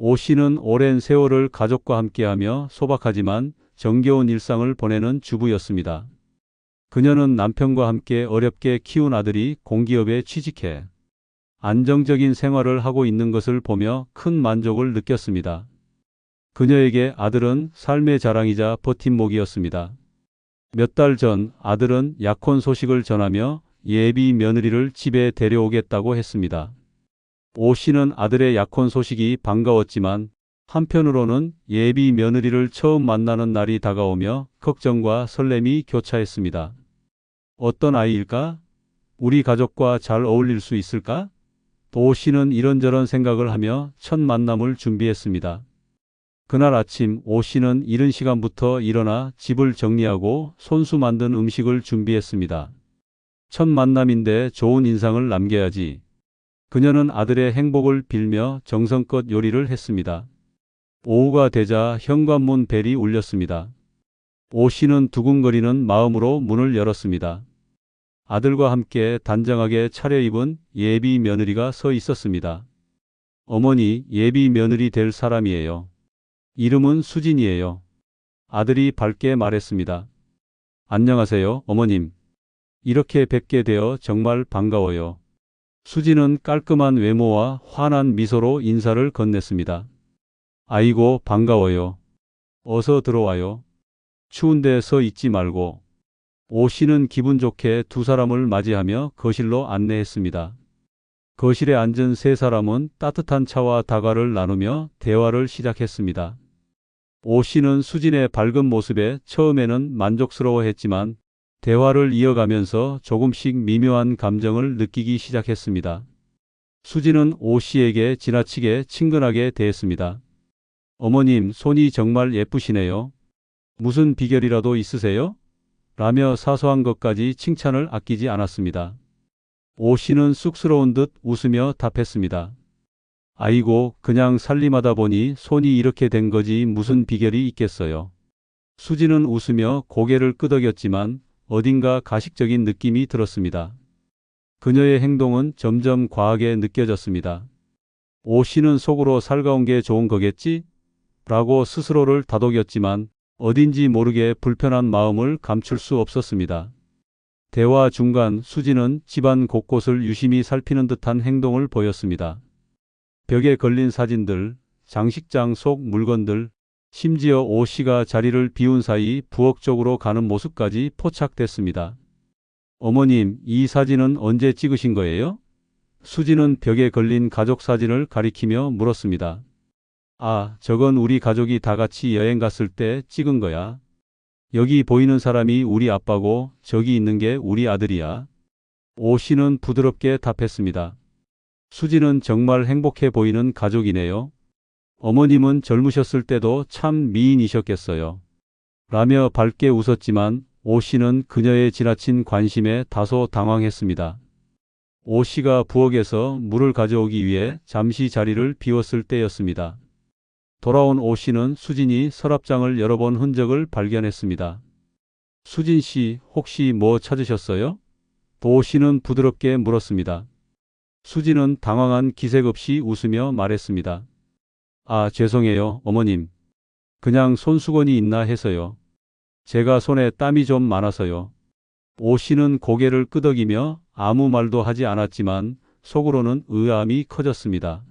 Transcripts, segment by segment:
오 씨는 오랜 세월을 가족과 함께하며 소박하지만 정겨운 일상을 보내는 주부였습니다. 그녀는 남편과 함께 어렵게 키운 아들이 공기업에 취직해 안정적인 생활을 하고 있는 것을 보며 큰 만족을 느꼈습니다. 그녀에게 아들은 삶의 자랑이자 버팀목이었습니다. 몇 달 전 아들은 약혼 소식을 전하며 예비 며느리를 집에 데려오겠다고 했습니다. 오 씨는 아들의 약혼 소식이 반가웠지만 한편으로는 예비 며느리를 처음 만나는 날이 다가오며 걱정과 설렘이 교차했습니다. 어떤 아이일까? 우리 가족과 잘 어울릴 수 있을까? 오 씨는 이런저런 생각을 하며 첫 만남을 준비했습니다. 그날 아침 오 씨는 이른 시간부터 일어나 집을 정리하고 손수 만든 음식을 준비했습니다. 첫 만남인데 좋은 인상을 남겨야지. 그녀는 아들의 행복을 빌며 정성껏 요리를 했습니다. 오후가 되자 현관문 벨이 울렸습니다. 오 씨는 두근거리는 마음으로 문을 열었습니다. 아들과 함께 단정하게 차려입은 예비 며느리가 서 있었습니다. 어머니, 예비 며느리 될 사람이에요. 이름은 수진이에요. 아들이 밝게 말했습니다. 안녕하세요, 어머님. 이렇게 뵙게 되어 정말 반가워요. 수진은 깔끔한 외모와 환한 미소로 인사를 건넸습니다. 아이고, 반가워요. 어서 들어와요. 추운데 서 있지 말고. 오 씨는 기분 좋게 두 사람을 맞이하며 거실로 안내했습니다. 거실에 앉은 세 사람은 따뜻한 차와 다과를 나누며 대화를 시작했습니다. 오 씨는 수진의 밝은 모습에 처음에는 만족스러워했지만 대화를 이어가면서 조금씩 미묘한 감정을 느끼기 시작했습니다. 수진은 오 씨에게 지나치게 친근하게 대했습니다. 어머님, 손이 정말 예쁘시네요. 무슨 비결이라도 있으세요? 라며 사소한 것까지 칭찬을 아끼지 않았습니다. 오 씨는 쑥스러운 듯 웃으며 답했습니다. 아이고, 그냥 살림하다 보니 손이 이렇게 된 거지 무슨 비결이 있겠어요. 수진은 웃으며 고개를 끄덕였지만 어딘가 가식적인 느낌이 들었습니다. 그녀의 행동은 점점 과하게 느껴졌습니다. 오 씨는 속으로 살가운 게 좋은 거겠지? 라고 스스로를 다독였지만 어딘지 모르게 불편한 마음을 감출 수 없었습니다. 대화 중간 수진은 집안 곳곳을 유심히 살피는 듯한 행동을 보였습니다. 벽에 걸린 사진들, 장식장 속 물건들, 심지어 오 씨가 자리를 비운 사이 부엌 쪽으로 가는 모습까지 포착됐습니다. 어머님, 이 사진은 언제 찍으신 거예요? 수진은 벽에 걸린 가족 사진을 가리키며 물었습니다. 아, 저건 우리 가족이 다 같이 여행 갔을 때 찍은 거야. 여기 보이는 사람이 우리 아빠고 저기 있는 게 우리 아들이야. 오 씨는 부드럽게 답했습니다. 수진은 정말 행복해 보이는 가족이네요. 어머님은 젊으셨을 때도 참 미인이셨겠어요. 라며 밝게 웃었지만 오 씨는 그녀의 지나친 관심에 다소 당황했습니다. 오 씨가 부엌에서 물을 가져오기 위해 잠시 자리를 비웠을 때였습니다. 돌아온 오 씨는 수진이 서랍장을 열어본 흔적을 발견했습니다. 수진 씨, 혹시 뭐 찾으셨어요? 오 씨는 부드럽게 물었습니다. 수진은 당황한 기색 없이 웃으며 말했습니다. 아, 죄송해요, 어머님. 그냥 손수건이 있나 해서요. 제가 손에 땀이 좀 많아서요. 오 씨는 고개를 끄덕이며 아무 말도 하지 않았지만 속으로는 의아함이 커졌습니다.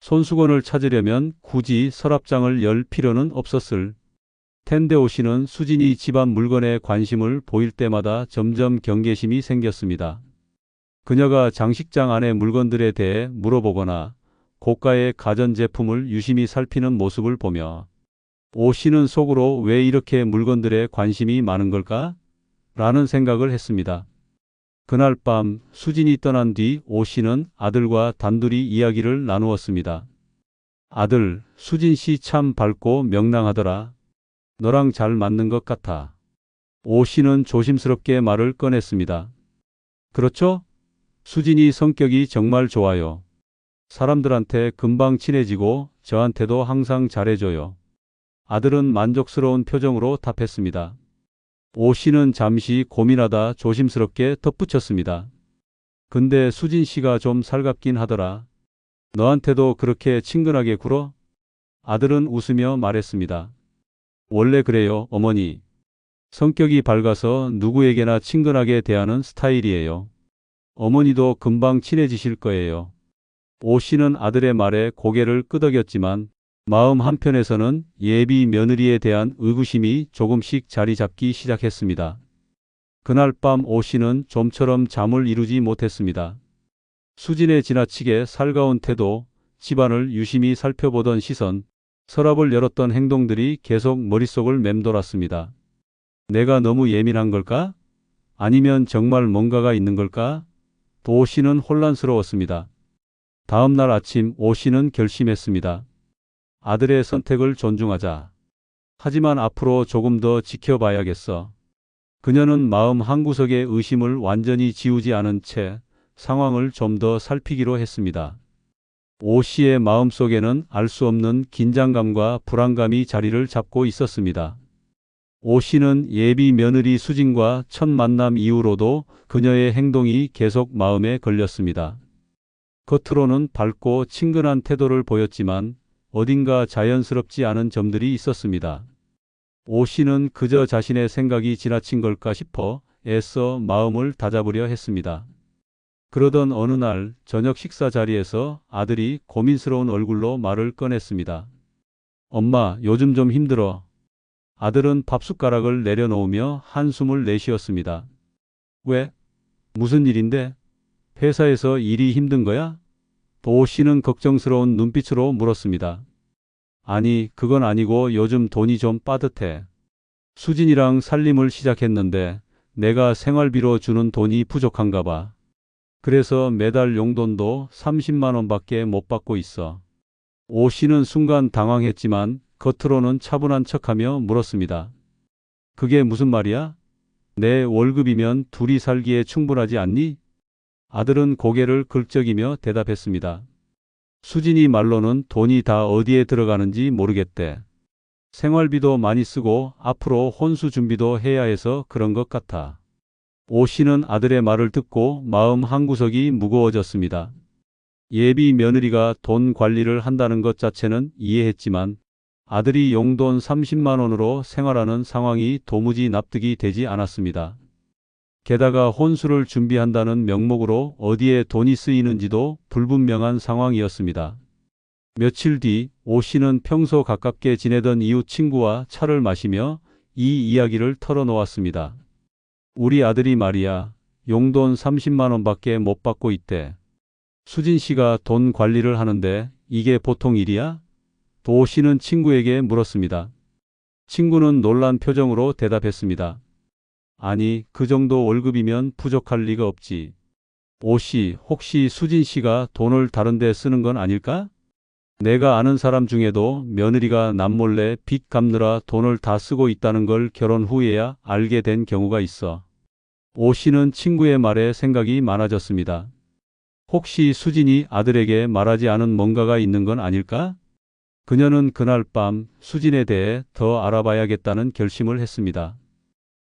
손수건을 찾으려면 굳이 서랍장을 열 필요는 없었을 텐데 오 씨는 수진이 집안 물건에 관심을 보일 때마다 점점 경계심이 생겼습니다. 그녀가 장식장 안의 물건들에 대해 물어보거나 고가의 가전제품을 유심히 살피는 모습을 보며 오 씨는 속으로 왜 이렇게 물건들에 관심이 많은 걸까? 라는 생각을 했습니다. 그날 밤 수진이 떠난 뒤 오 씨는 아들과 단둘이 이야기를 나누었습니다. 아들, 수진 씨 참 밝고 명랑하더라. 너랑 잘 맞는 것 같아. 오 씨는 조심스럽게 말을 꺼냈습니다. 그렇죠? 수진이 성격이 정말 좋아요. 사람들한테 금방 친해지고 저한테도 항상 잘해줘요. 아들은 만족스러운 표정으로 답했습니다. 오 씨는 잠시 고민하다 조심스럽게 덧붙였습니다. 근데 수진 씨가 좀 살갑긴 하더라. 너한테도 그렇게 친근하게 굴어? 아들은 웃으며 말했습니다. 원래 그래요, 어머니. 성격이 밝아서 누구에게나 친근하게 대하는 스타일이에요. 어머니도 금방 친해지실 거예요. 오 씨는 아들의 말에 고개를 끄덕였지만 마음 한편에서는 예비 며느리에 대한 의구심이 조금씩 자리 잡기 시작했습니다. 그날 밤 오 씨는 좀처럼 잠을 이루지 못했습니다. 수진의 지나치게 살가운 태도, 집안을 유심히 살펴보던 시선, 서랍을 열었던 행동들이 계속 머릿속을 맴돌았습니다. 내가 너무 예민한 걸까? 아니면 정말 뭔가가 있는 걸까? 오 씨는 혼란스러웠습니다. 다음 날 아침 오 씨는 결심했습니다. 아들의 선택을 존중하자. 하지만 앞으로 조금 더 지켜봐야겠어. 그녀는 마음 한구석의 의심을 완전히 지우지 않은 채 상황을 좀 더 살피기로 했습니다. 오 씨의 마음속에는 알 수 없는 긴장감과 불안감이 자리를 잡고 있었습니다. 오 씨는 예비 며느리 수진과 첫 만남 이후로도 그녀의 행동이 계속 마음에 걸렸습니다. 겉으로는 밝고 친근한 태도를 보였지만 어딘가 자연스럽지 않은 점들이 있었습니다. 오 씨는 그저 자신의 생각이 지나친 걸까 싶어 애써 마음을 다잡으려 했습니다. 그러던 어느 날 저녁 식사 자리에서 아들이 고민스러운 얼굴로 말을 꺼냈습니다. 엄마, 요즘 좀 힘들어. 아들은 밥숟가락을 내려놓으며 한숨을 내쉬었습니다. 왜? 무슨 일인데? 회사에서 일이 힘든 거야? 오 씨는 걱정스러운 눈빛으로 물었습니다. 아니, 그건 아니고 요즘 돈이 좀 빠듯해. 수진이랑 살림을 시작했는데 내가 생활비로 주는 돈이 부족한가 봐. 그래서 매달 용돈도 30만 원밖에 못 받고 있어. 오 씨는 순간 당황했지만 겉으로는 차분한 척하며 물었습니다. 그게 무슨 말이야? 내 월급이면 둘이 살기에 충분하지 않니? 아들은 고개를 긁적이며 대답했습니다. 수진이 말로는 돈이 다 어디에 들어가는지 모르겠대. 생활비도 많이 쓰고 앞으로 혼수 준비도 해야 해서 그런 것 같아. 오 씨는 아들의 말을 듣고 마음 한구석이 무거워졌습니다. 예비 며느리가 돈 관리를 한다는 것 자체는 이해했지만 아들이 용돈 30만 원으로 생활하는 상황이 도무지 납득이 되지 않았습니다. 게다가 혼수를 준비한다는 명목으로 어디에 돈이 쓰이는지도 불분명한 상황이었습니다. 며칠 뒤 오 씨는 평소 가깝게 지내던 이웃 친구와 차를 마시며 이 이야기를 털어놓았습니다. 우리 아들이 말이야, 용돈 30만 원밖에 못 받고 있대. 수진 씨가 돈 관리를 하는데 이게 보통 일이야? 오 씨는 친구에게 물었습니다. 친구는 놀란 표정으로 대답했습니다. 아니, 그 정도 월급이면 부족할 리가 없지. 오 씨, 혹시 수진 씨가 돈을 다른 데 쓰는 건 아닐까? 내가 아는 사람 중에도 며느리가 남몰래 빚 갚느라 돈을 다 쓰고 있다는 걸 결혼 후에야 알게 된 경우가 있어. 오 씨는 친구의 말에 생각이 많아졌습니다. 혹시 수진이 아들에게 말하지 않은 뭔가가 있는 건 아닐까? 그녀는 그날 밤 수진에 대해 더 알아봐야겠다는 결심을 했습니다.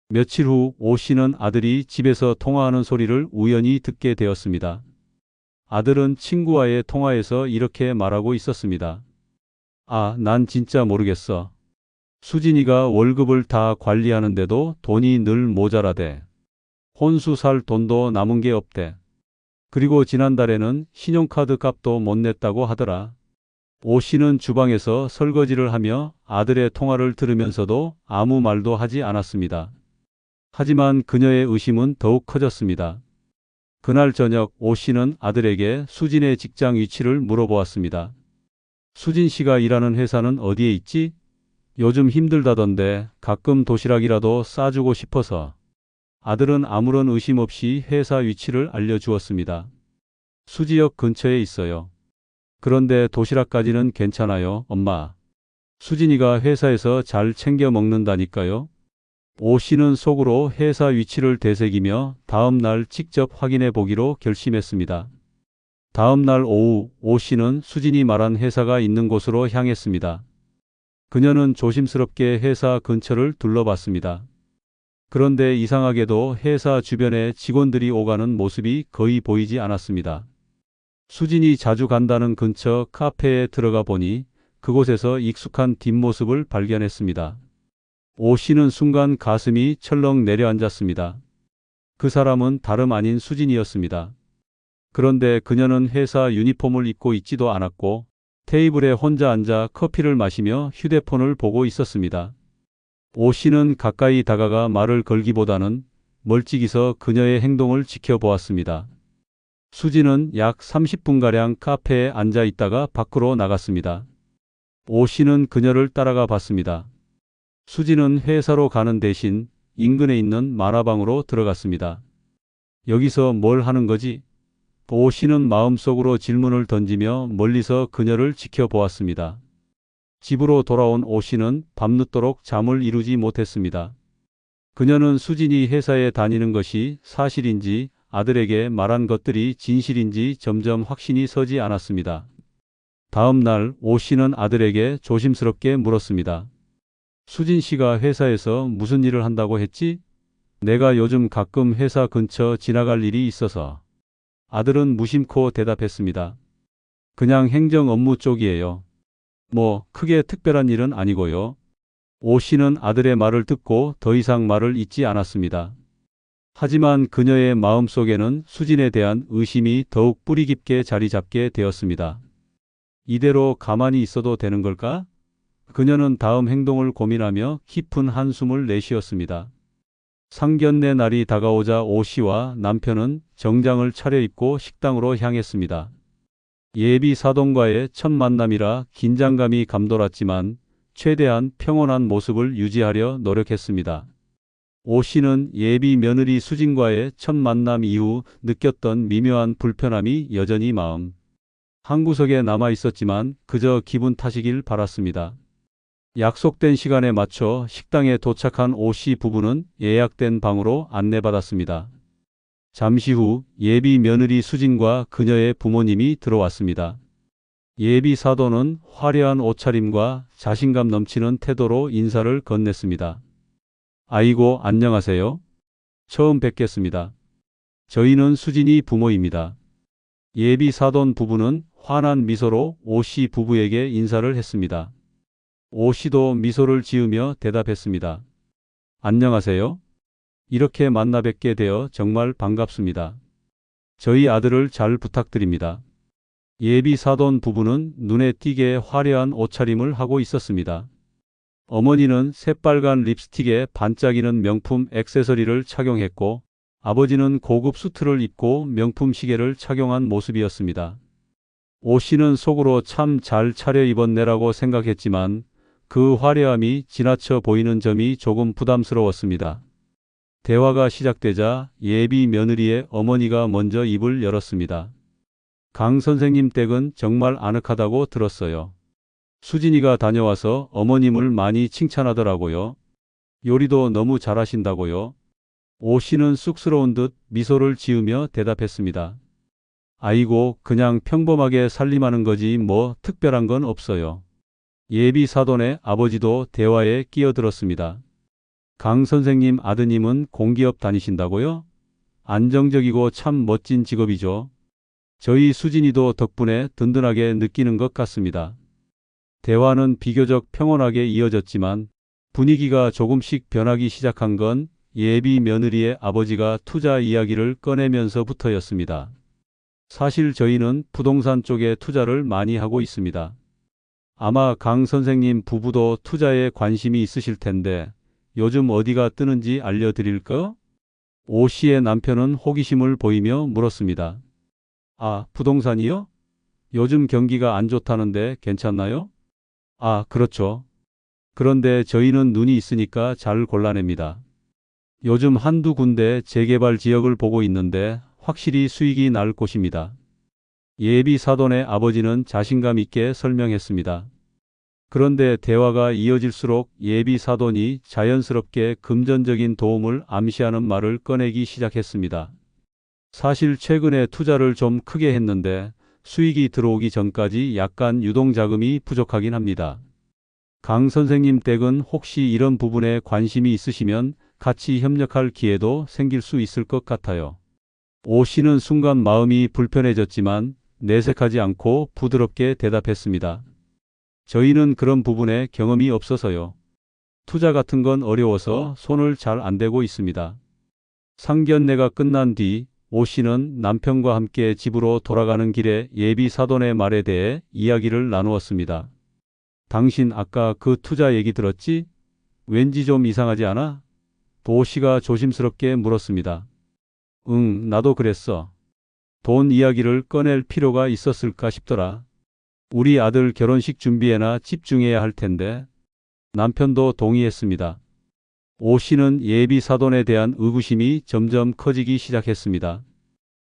며칠 후 오 씨는 아들이 집에서 통화하는 소리를 우연히 듣게 되었습니다. 아들은 친구와의 통화에서 이렇게 말하고 있었습니다. 아, 난 진짜 모르겠어. 수진이가 월급을 다 관리하는데도 돈이 늘 모자라대. 혼수 살 돈도 남은 게 없대. 그리고 지난달에는 신용카드 값도 못 냈다고 하더라. 오 씨는 주방에서 설거지를 하며 아들의 통화를 들으면서도 아무 말도 하지 않았습니다. 하지만 그녀의 의심은 더욱 커졌습니다. 그날 저녁 오 씨는 아들에게 수진의 직장 위치를 물어보았습니다. 수진 씨가 일하는 회사는 어디에 있지? 요즘 힘들다던데 가끔 도시락이라도 싸주고 싶어서. 아들은 아무런 의심 없이 회사 위치를 알려주었습니다. 수지역 근처에 있어요. 그런데 도시락까지는 괜찮아요, 엄마. 수진이가 회사에서 잘 챙겨 먹는다니까요. 오 씨는 속으로 회사 위치를 되새기며 다음 날 직접 확인해 보기로 결심했습니다. 다음 날 오후 오 씨는 수진이 말한 회사가 있는 곳으로 향했습니다. 그녀는 조심스럽게 회사 근처를 둘러봤습니다. 그런데 이상하게도 회사 주변에 직원들이 오가는 모습이 거의 보이지 않았습니다. 수진이 자주 간다는 근처 카페에 들어가 보니 그곳에서 익숙한 뒷모습을 발견했습니다. 오 씨는 순간 가슴이 철렁 내려앉았습니다. 그 사람은 다름 아닌 수진이었습니다. 그런데 그녀는 회사 유니폼을 입고 있지도 않았고 테이블에 혼자 앉아 커피를 마시며 휴대폰을 보고 있었습니다. 오 씨는 가까이 다가가 말을 걸기보다는 멀찍이서 그녀의 행동을 지켜보았습니다. 수진은 약 30분가량 카페에 앉아 있다가 밖으로 나갔습니다. 오 씨는 그녀를 따라가 봤습니다. 수진은 회사로 가는 대신 인근에 있는 만화방으로 들어갔습니다. 여기서 뭘 하는 거지? 오 씨는 마음속으로 질문을 던지며 멀리서 그녀를 지켜보았습니다. 집으로 돌아온 오 씨는 밤늦도록 잠을 이루지 못했습니다. 그녀는 수진이 회사에 다니는 것이 사실인지 아들에게 말한 것들이 진실인지 점점 확신이 서지 않았습니다. 다음 날 오 씨는 아들에게 조심스럽게 물었습니다. 수진 씨가 회사에서 무슨 일을 한다고 했지? 내가 요즘 가끔 회사 근처 지나갈 일이 있어서. 아들은 무심코 대답했습니다. 그냥 행정 업무 쪽이에요. 뭐 크게 특별한 일은 아니고요. 오 씨는 아들의 말을 듣고 더 이상 말을 잇지 않았습니다. 하지만 그녀의 마음속에는 수진에 대한 의심이 더욱 뿌리 깊게 자리 잡게 되었습니다. 이대로 가만히 있어도 되는 걸까? 그녀는 다음 행동을 고민하며 깊은 한숨을 내쉬었습니다. 상견례 날이 다가오자 오 씨와 남편은 정장을 차려입고 식당으로 향했습니다. 예비 사돈과의 첫 만남이라 긴장감이 감돌았지만 최대한 평온한 모습을 유지하려 노력했습니다. 오 씨는 예비 며느리 수진과의 첫 만남 이후 느꼈던 미묘한 불편함이 여전히 마음 한구석에 남아 있었지만 그저 기분 탓이길 바랐습니다. 약속된 시간에 맞춰 식당에 도착한 오 씨 부부는 예약된 방으로 안내받았습니다. 잠시 후 예비 며느리 수진과 그녀의 부모님이 들어왔습니다. 예비 사돈은 화려한 옷차림과 자신감 넘치는 태도로 인사를 건넸습니다. 아이고, 안녕하세요. 처음 뵙겠습니다. 저희는 수진이 부모입니다. 예비 사돈 부부는 환한 미소로 오 씨 부부에게 인사를 했습니다. 오 씨도 미소를 지으며 대답했습니다. 안녕하세요. 이렇게 만나 뵙게 되어 정말 반갑습니다. 저희 아들을 잘 부탁드립니다. 예비 사돈 부부는 눈에 띄게 화려한 옷차림을 하고 있었습니다. 어머니는 새빨간 립스틱에 반짝이는 명품 액세서리를 착용했고 아버지는 고급 수트를 입고 명품 시계를 착용한 모습이었습니다. 오 씨는 속으로 참 잘 차려입었네라고 생각했지만 그 화려함이 지나쳐 보이는 점이 조금 부담스러웠습니다. 대화가 시작되자 예비 며느리의 어머니가 먼저 입을 열었습니다. 강 선생님 댁은 정말 아늑하다고 들었어요. 수진이가 다녀와서 어머님을 많이 칭찬하더라고요. 요리도 너무 잘하신다고요. 오 씨는 쑥스러운 듯 미소를 지으며 대답했습니다. 아이고, 그냥 평범하게 살림하는 거지 뭐 특별한 건 없어요. 예비 사돈의 아버지도 대화에 끼어들었습니다. 강 선생님 아드님은 공기업 다니신다고요? 안정적이고 참 멋진 직업이죠. 저희 수진이도 덕분에 든든하게 느끼는 것 같습니다. 대화는 비교적 평온하게 이어졌지만 분위기가 조금씩 변하기 시작한 건 예비 며느리의 아버지가 투자 이야기를 꺼내면서부터였습니다. 사실 저희는 부동산 쪽에 투자를 많이 하고 있습니다. 아마 강 선생님 부부도 투자에 관심이 있으실 텐데 요즘 어디가 뜨는지 알려드릴까? 오 씨의 남편은 호기심을 보이며 물었습니다. 아, 부동산이요? 요즘 경기가 안 좋다는데 괜찮나요? 아, 그렇죠. 그런데 저희는 눈이 있으니까 잘 골라냅니다. 요즘 한두 군데 재개발 지역을 보고 있는데 확실히 수익이 날 곳입니다. 예비 사돈의 아버지는 자신감 있게 설명했습니다. 그런데 대화가 이어질수록 예비 사돈이 자연스럽게 금전적인 도움을 암시하는 말을 꺼내기 시작했습니다. 사실 최근에 투자를 좀 크게 했는데 수익이 들어오기 전까지 약간 유동자금이 부족하긴 합니다. 강 선생님 댁은 혹시 이런 부분에 관심이 있으시면 같이 협력할 기회도 생길 수 있을 것 같아요. 오 씨는 순간 마음이 불편해졌지만 내색하지 않고 부드럽게 대답했습니다. 저희는 그런 부분에 경험이 없어서요. 투자 같은 건 어려워서 손을 잘 안 대고 있습니다. 상견례가 끝난 뒤 오 씨는 남편과 함께 집으로 돌아가는 길에 예비 사돈의 말에 대해 이야기를 나누었습니다. 당신 아까 그 투자 얘기 들었지? 왠지 좀 이상하지 않아? 오 씨가 조심스럽게 물었습니다. 응, 나도 그랬어. 돈 이야기를 꺼낼 필요가 있었을까 싶더라. 우리 아들 결혼식 준비에나 집중해야 할 텐데. 남편도 동의했습니다. 오 씨는 예비 사돈에 대한 의구심이 점점 커지기 시작했습니다.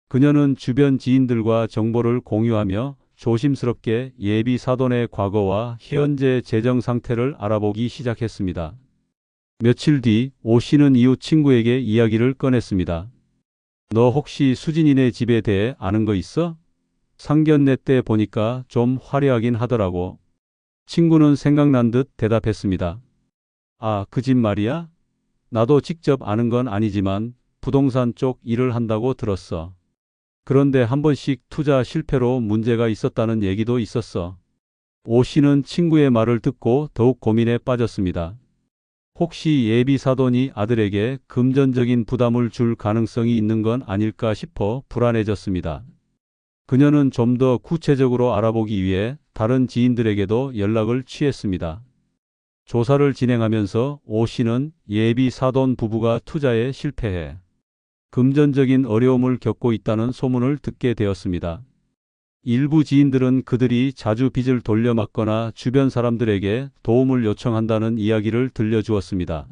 그녀는 주변 지인들과 정보를 공유하며 조심스럽게 예비 사돈의 과거와 현재 재정 상태를 알아보기 시작했습니다. 며칠 뒤 오 씨는 이웃 친구에게 이야기를 꺼냈습니다. 너 혹시 수진이네 집에 대해 아는 거 있어? 상견례 때 보니까 좀 화려하긴 하더라고. 친구는 생각난 듯 대답했습니다. 아, 그 집 말이야? 나도 직접 아는 건 아니지만 부동산 쪽 일을 한다고 들었어. 그런데 한 번씩 투자 실패로 문제가 있었다는 얘기도 있었어. 오 씨는 친구의 말을 듣고 더욱 고민에 빠졌습니다. 혹시 예비 사돈이 아들에게 금전적인 부담을 줄 가능성이 있는 건 아닐까 싶어 불안해졌습니다. 그녀는 좀 더 구체적으로 알아보기 위해 다른 지인들에게도 연락을 취했습니다. 조사를 진행하면서 오 씨는 예비 사돈 부부가 투자에 실패해 금전적인 어려움을 겪고 있다는 소문을 듣게 되었습니다. 일부 지인들은 그들이 자주 빚을 돌려막거나 주변 사람들에게 도움을 요청한다는 이야기를 들려주었습니다.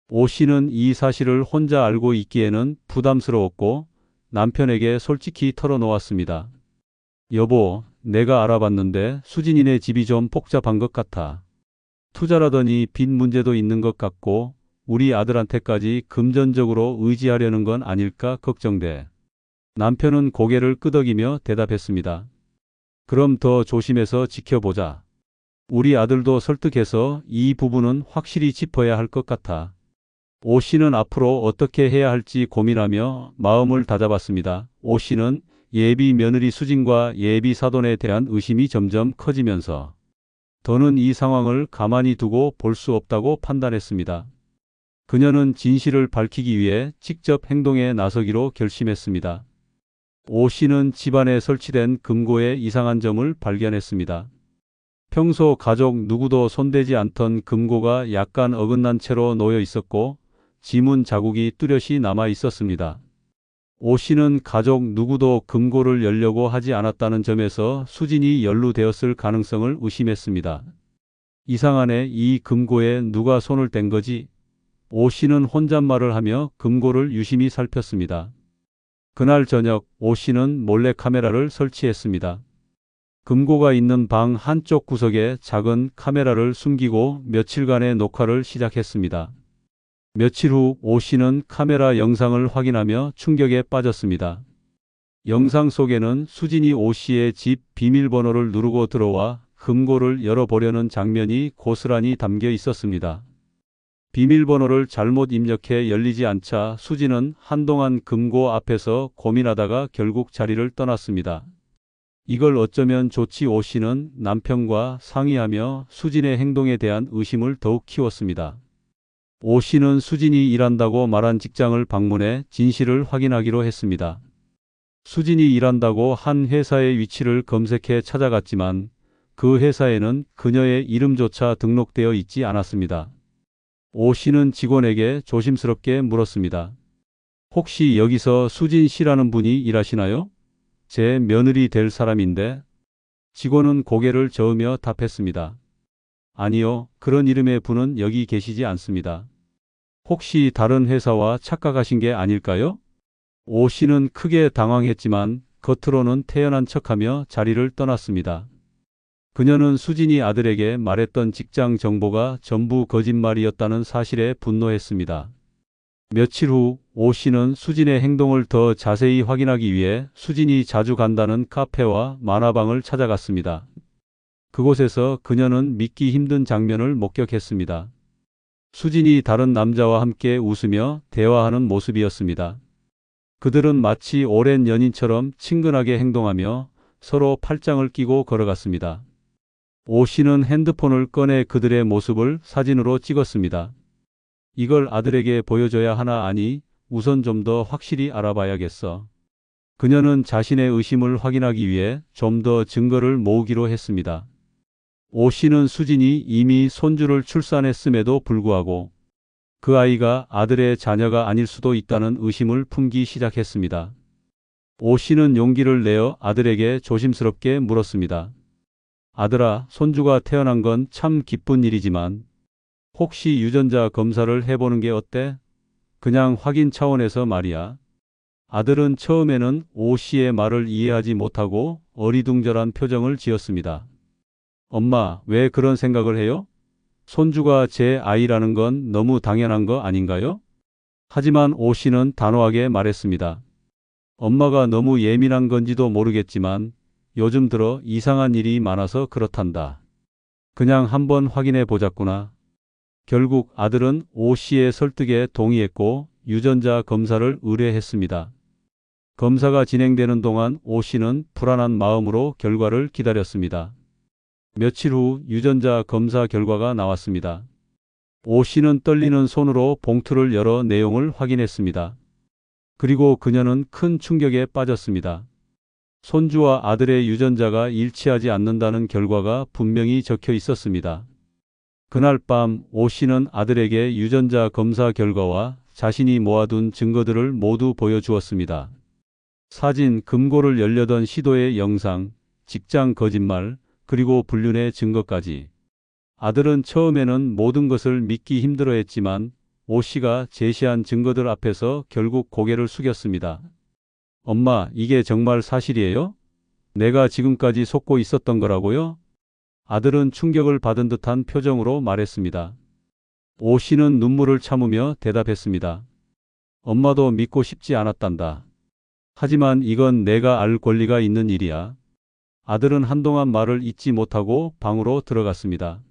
오 씨는 이 사실을 혼자 알고 있기에는 부담스러웠고 남편에게 솔직히 털어놓았습니다. 여보, 내가 알아봤는데 수진이네 집이 좀 복잡한 것 같아. 투자라더니 빚 문제도 있는 것 같고 우리 아들한테까지 금전적으로 의지하려는 건 아닐까 걱정돼. 남편은 고개를 끄덕이며 대답했습니다. 그럼 더 조심해서 지켜보자. 우리 아들도 설득해서 이 부분은 확실히 짚어야 할 것 같아. 오 씨는 앞으로 어떻게 해야 할지 고민하며 마음을 다잡았습니다. 오 씨는 예비 며느리 수진과 예비 사돈에 대한 의심이 점점 커지면서 더는 이 상황을 가만히 두고 볼 수 없다고 판단했습니다. 그녀는 진실을 밝히기 위해 직접 행동에 나서기로 결심했습니다. 오 씨는 집안에 설치된 금고에 이상한 점을 발견했습니다. 평소 가족 누구도 손대지 않던 금고가 약간 어긋난 채로 놓여 있었고 지문 자국이 뚜렷이 남아 있었습니다. 오 씨는 가족 누구도 금고를 열려고 하지 않았다는 점에서 수진이 연루되었을 가능성을 의심했습니다. 이상하네, 이 금고에 누가 손을 댄 거지? 오 씨는 혼잣말을 하며 금고를 유심히 살폈습니다. 그날 저녁 오 씨는 몰래 카메라를 설치했습니다. 금고가 있는 방 한쪽 구석에 작은 카메라를 숨기고 며칠간의 녹화를 시작했습니다. 며칠 후 오 씨는 카메라 영상을 확인하며 충격에 빠졌습니다. 영상 속에는 수진이 오 씨의 집 비밀번호를 누르고 들어와 금고를 열어보려는 장면이 고스란히 담겨 있었습니다. 비밀번호를 잘못 입력해 열리지 않자 수진은 한동안 금고 앞에서 고민하다가 결국 자리를 떠났습니다. 이걸 어쩌면 좋지. 오 씨는 남편과 상의하며 수진의 행동에 대한 의심을 더욱 키웠습니다. 오 씨는 수진이 일한다고 말한 직장을 방문해 진실을 확인하기로 했습니다. 수진이 일한다고 한 회사의 위치를 검색해 찾아갔지만 그 회사에는 그녀의 이름조차 등록되어 있지 않았습니다. 오 씨는 직원에게 조심스럽게 물었습니다. 혹시 여기서 수진 씨라는 분이 일하시나요? 제 며느리 될 사람인데. 직원은 고개를 저으며 답했습니다. 아니요, 그런 이름의 분은 여기 계시지 않습니다. 혹시 다른 회사와 착각하신 게 아닐까요? 오 씨는 크게 당황했지만 겉으로는 태연한 척하며 자리를 떠났습니다. 그녀는 수진이 아들에게 말했던 직장 정보가 전부 거짓말이었다는 사실에 분노했습니다. 며칠 후 오 씨는 수진의 행동을 더 자세히 확인하기 위해 수진이 자주 간다는 카페와 만화방을 찾아갔습니다. 그곳에서 그녀는 믿기 힘든 장면을 목격했습니다. 수진이 다른 남자와 함께 웃으며 대화하는 모습이었습니다. 그들은 마치 오랜 연인처럼 친근하게 행동하며 서로 팔짱을 끼고 걸어갔습니다. 오 씨는 핸드폰을 꺼내 그들의 모습을 사진으로 찍었습니다. 이걸 아들에게 보여줘야 하나 아니, 우선 좀 더 확실히 알아봐야겠어. 그녀는 자신의 의심을 확인하기 위해 좀 더 증거를 모으기로 했습니다. 오 씨는 수진이 이미 손주를 출산했음에도 불구하고 그 아이가 아들의 자녀가 아닐 수도 있다는 의심을 품기 시작했습니다. 오 씨는 용기를 내어 아들에게 조심스럽게 물었습니다. 아들아, 손주가 태어난 건 참 기쁜 일이지만 혹시 유전자 검사를 해보는 게 어때? 그냥 확인 차원에서 말이야. 아들은 처음에는 오 씨의 말을 이해하지 못하고 어리둥절한 표정을 지었습니다. 엄마, 왜 그런 생각을 해요? 손주가 제 아이라는 건 너무 당연한 거 아닌가요? 하지만 오 씨는 단호하게 말했습니다. 엄마가 너무 예민한 건지도 모르겠지만 요즘 들어 이상한 일이 많아서 그렇단다. 그냥 한번 확인해 보자꾸나. 결국 아들은 오 씨의 설득에 동의했고 유전자 검사를 의뢰했습니다. 검사가 진행되는 동안 오 씨는 불안한 마음으로 결과를 기다렸습니다. 며칠 후 유전자 검사 결과가 나왔습니다. 오 씨는 떨리는 손으로 봉투를 열어 내용을 확인했습니다. 그리고 그녀는 큰 충격에 빠졌습니다. 손주와 아들의 유전자가 일치하지 않는다는 결과가 분명히 적혀 있었습니다. 그날 밤 오 씨는 아들에게 유전자 검사 결과와 자신이 모아둔 증거들을 모두 보여주었습니다. 사진, 금고를 열려던 시도의 영상, 직장 거짓말, 그리고 불륜의 증거까지. 아들은 처음에는 모든 것을 믿기 힘들어했지만 오 씨가 제시한 증거들 앞에서 결국 고개를 숙였습니다. 엄마, 이게 정말 사실이에요? 내가 지금까지 속고 있었던 거라고요? 아들은 충격을 받은 듯한 표정으로 말했습니다. 오 씨는 눈물을 참으며 대답했습니다. 엄마도 믿고 싶지 않았단다. 하지만 이건 내가 알 권리가 있는 일이야. 아들은 한동안 말을 잇지 못하고 방으로 들어갔습니다.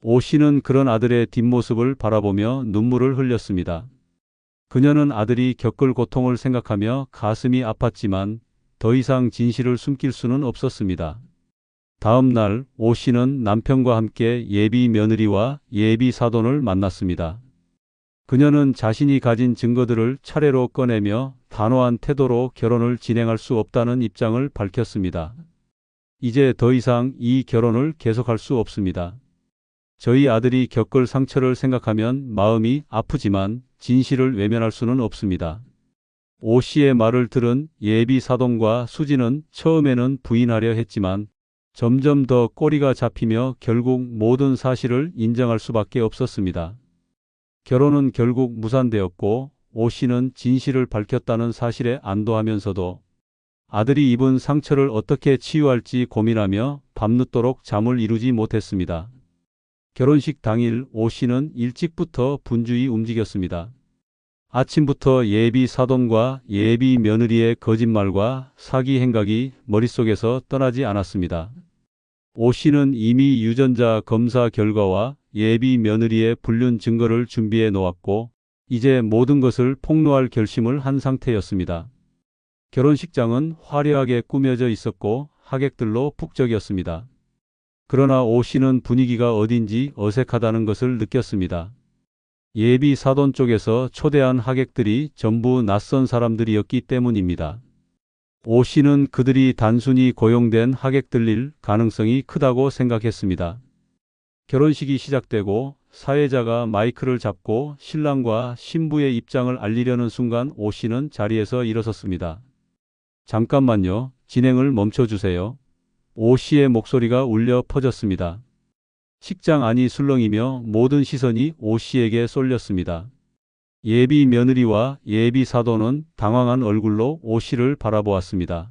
오 씨는 그런 아들의 뒷모습을 바라보며 눈물을 흘렸습니다. 그녀는 아들이 겪을 고통을 생각하며 가슴이 아팠지만 더 이상 진실을 숨길 수는 없었습니다. 다음 날 오 씨는 남편과 함께 예비 며느리와 예비 사돈을 만났습니다. 그녀는 자신이 가진 증거들을 차례로 꺼내며 단호한 태도로 결혼을 진행할 수 없다는 입장을 밝혔습니다. 이제 더 이상 이 결혼을 계속할 수 없습니다. 저희 아들이 겪을 상처를 생각하면 마음이 아프지만 진실을 외면할 수는 없습니다. 오 씨의 말을 들은 예비 사돈과 수진은 처음에는 부인하려 했지만 점점 더 꼬리가 잡히며 결국 모든 사실을 인정할 수밖에 없었습니다. 결혼은 결국 무산되었고 오 씨는 진실을 밝혔다는 사실에 안도하면서도 아들이 입은 상처를 어떻게 치유할지 고민하며 밤늦도록 잠을 이루지 못했습니다. 결혼식 당일 오 씨는 일찍부터 분주히 움직였습니다. 아침부터 예비 사돈과 예비 며느리의 거짓말과 사기 행각이 머릿속에서 떠나지 않았습니다. 오 씨는 이미 유전자 검사 결과와 예비 며느리의 불륜 증거를 준비해 놓았고 이제 모든 것을 폭로할 결심을 한 상태였습니다. 결혼식장은 화려하게 꾸며져 있었고 하객들로 북적이었습니다. 그러나 오 씨는 분위기가 어딘지 어색하다는 것을 느꼈습니다. 예비 사돈 쪽에서 초대한 하객들이 전부 낯선 사람들이었기 때문입니다. 오 씨는 그들이 단순히 고용된 하객들일 가능성이 크다고 생각했습니다. 결혼식이 시작되고 사회자가 마이크를 잡고 신랑과 신부의 입장을 알리려는 순간 오 씨는 자리에서 일어섰습니다. 잠깐만요. 진행을 멈춰주세요. 오 씨의 목소리가 울려 퍼졌습니다. 식장 안이 술렁이며 모든 시선이 오 씨에게 쏠렸습니다. 예비 며느리와 예비 사돈은 당황한 얼굴로 오 씨를 바라보았습니다.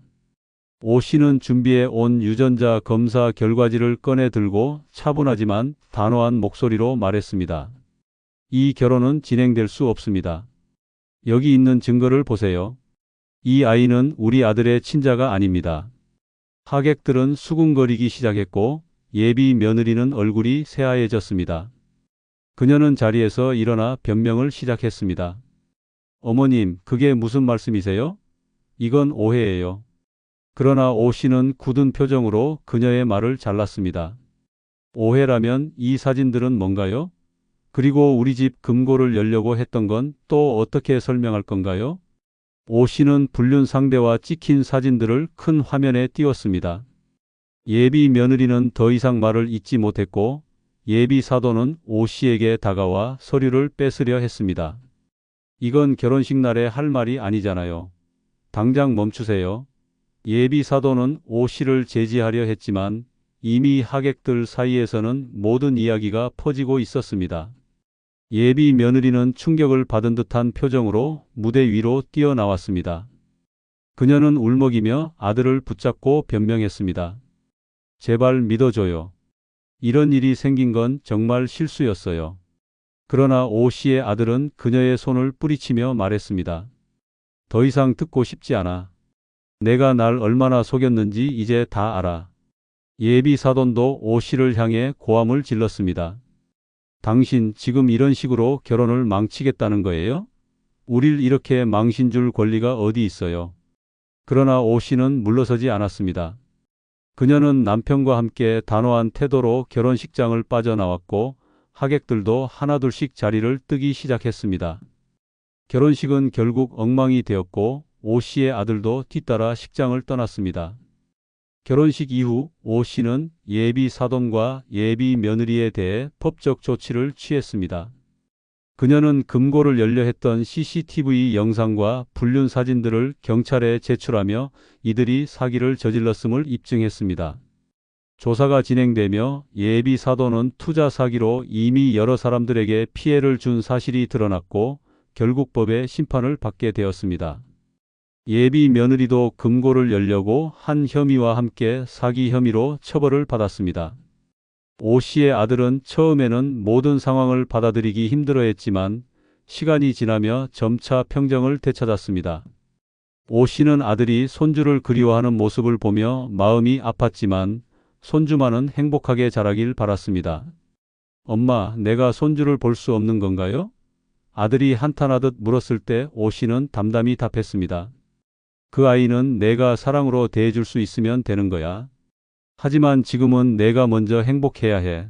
오 씨는 준비해 온 유전자 검사 결과지를 꺼내 들고 차분하지만 단호한 목소리로 말했습니다. 이 결혼은 진행될 수 없습니다. 여기 있는 증거를 보세요. 이 아이는 우리 아들의 친자가 아닙니다. 하객들은 수군거리기 시작했고 예비 며느리는 얼굴이 새하얘졌습니다. 그녀는 자리에서 일어나 변명을 시작했습니다. 어머님, 그게 무슨 말씀이세요? 이건 오해예요. 그러나 오 씨는 굳은 표정으로 그녀의 말을 잘랐습니다. 오해라면 이 사진들은 뭔가요? 그리고 우리 집 금고를 열려고 했던 건 또 어떻게 설명할 건가요? 오 씨는 불륜 상대와 찍힌 사진들을 큰 화면에 띄웠습니다. 예비 며느리는 더 이상 말을 잇지 못했고 예비 사도는 오 씨에게 다가와 서류를 뺏으려 했습니다. 이건 결혼식 날에 할 말이 아니잖아요. 당장 멈추세요. 예비 사도는 오 씨를 제지하려 했지만 이미 하객들 사이에서는 모든 이야기가 퍼지고 있었습니다. 예비 며느리는 충격을 받은 듯한 표정으로 무대 위로 뛰어나왔습니다. 그녀는 울먹이며 아들을 붙잡고 변명했습니다. 제발 믿어줘요. 이런 일이 생긴 건 정말 실수였어요. 그러나 오 씨의 아들은 그녀의 손을 뿌리치며 말했습니다. 더 이상 듣고 싶지 않아. 내가 날 얼마나 속였는지 이제 다 알아. 예비 사돈도 오 씨를 향해 고함을 질렀습니다. 당신 지금 이런 식으로 결혼을 망치겠다는 거예요? 우릴 이렇게 망신 줄 권리가 어디 있어요? 그러나 오 씨는 물러서지 않았습니다. 그녀는 남편과 함께 단호한 태도로 결혼식장을 빠져나왔고 하객들도 하나둘씩 자리를 뜨기 시작했습니다. 결혼식은 결국 엉망이 되었고 오 씨의 아들도 뒤따라 식장을 떠났습니다. 결혼식 이후 오 씨는 예비 사돈과 예비 며느리에 대해 법적 조치를 취했습니다. 그녀는 금고를 열려 했던 CCTV 영상과 불륜 사진들을 경찰에 제출하며 이들이 사기를 저질렀음을 입증했습니다. 조사가 진행되며 예비 사도는 투자 사기로 이미 여러 사람들에게 피해를 준 사실이 드러났고 결국 법의 심판을 받게 되었습니다. 예비 며느리도 금고를 열려고 한 혐의와 함께 사기 혐의로 처벌을 받았습니다. 오 씨의 아들은 처음에는 모든 상황을 받아들이기 힘들어했지만 시간이 지나며 점차 평정을 되찾았습니다. 오 씨는 아들이 손주를 그리워하는 모습을 보며 마음이 아팠지만 손주만은 행복하게 자라길 바랐습니다. 엄마, 내가 손주를 볼 수 없는 건가요? 아들이 한탄하듯 물었을 때 오 씨는 담담히 답했습니다. 그 아이는 내가 사랑으로 대해줄 수 있으면 되는 거야. 하지만 지금은 내가 먼저 행복해야 해.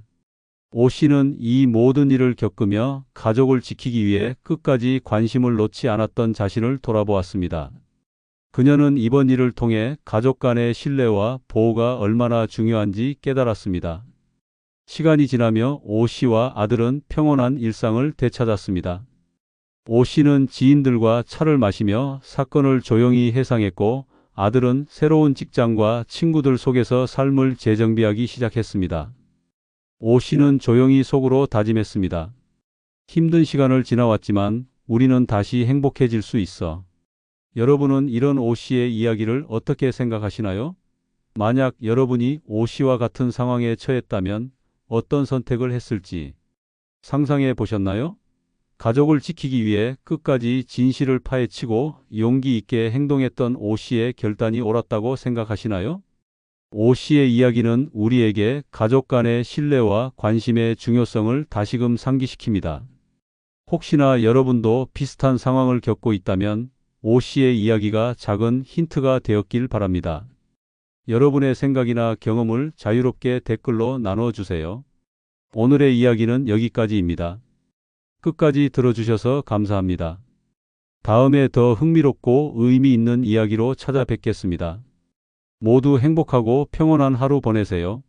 오 씨는 이 모든 일을 겪으며 가족을 지키기 위해 끝까지 관심을 놓지 않았던 자신을 돌아보았습니다. 그녀는 이번 일을 통해 가족 간의 신뢰와 보호가 얼마나 중요한지 깨달았습니다. 시간이 지나며 오 씨와 아들은 평온한 일상을 되찾았습니다. 오 씨는 지인들과 차를 마시며 사건을 조용히 해상했고 아들은 새로운 직장과 친구들 속에서 삶을 재정비하기 시작했습니다. 오 씨는 조용히 속으로 다짐했습니다. 힘든 시간을 지나왔지만 우리는 다시 행복해질 수 있어. 여러분은 이런 오 씨의 이야기를 어떻게 생각하시나요? 만약 여러분이 오 씨와 같은 상황에 처했다면 어떤 선택을 했을지 상상해 보셨나요? 가족을 지키기 위해 끝까지 진실을 파헤치고 용기 있게 행동했던 오 씨의 결단이 옳았다고 생각하시나요? 오 씨의 이야기는 우리에게 가족 간의 신뢰와 관심의 중요성을 다시금 상기시킵니다. 혹시나 여러분도 비슷한 상황을 겪고 있다면 오 씨의 이야기가 작은 힌트가 되었길 바랍니다. 여러분의 생각이나 경험을 자유롭게 댓글로 나눠주세요. 오늘의 이야기는 여기까지입니다. 끝까지 들어주셔서 감사합니다. 다음에 더 흥미롭고 의미 있는 이야기로 찾아뵙겠습니다. 모두 행복하고 평온한 하루 보내세요.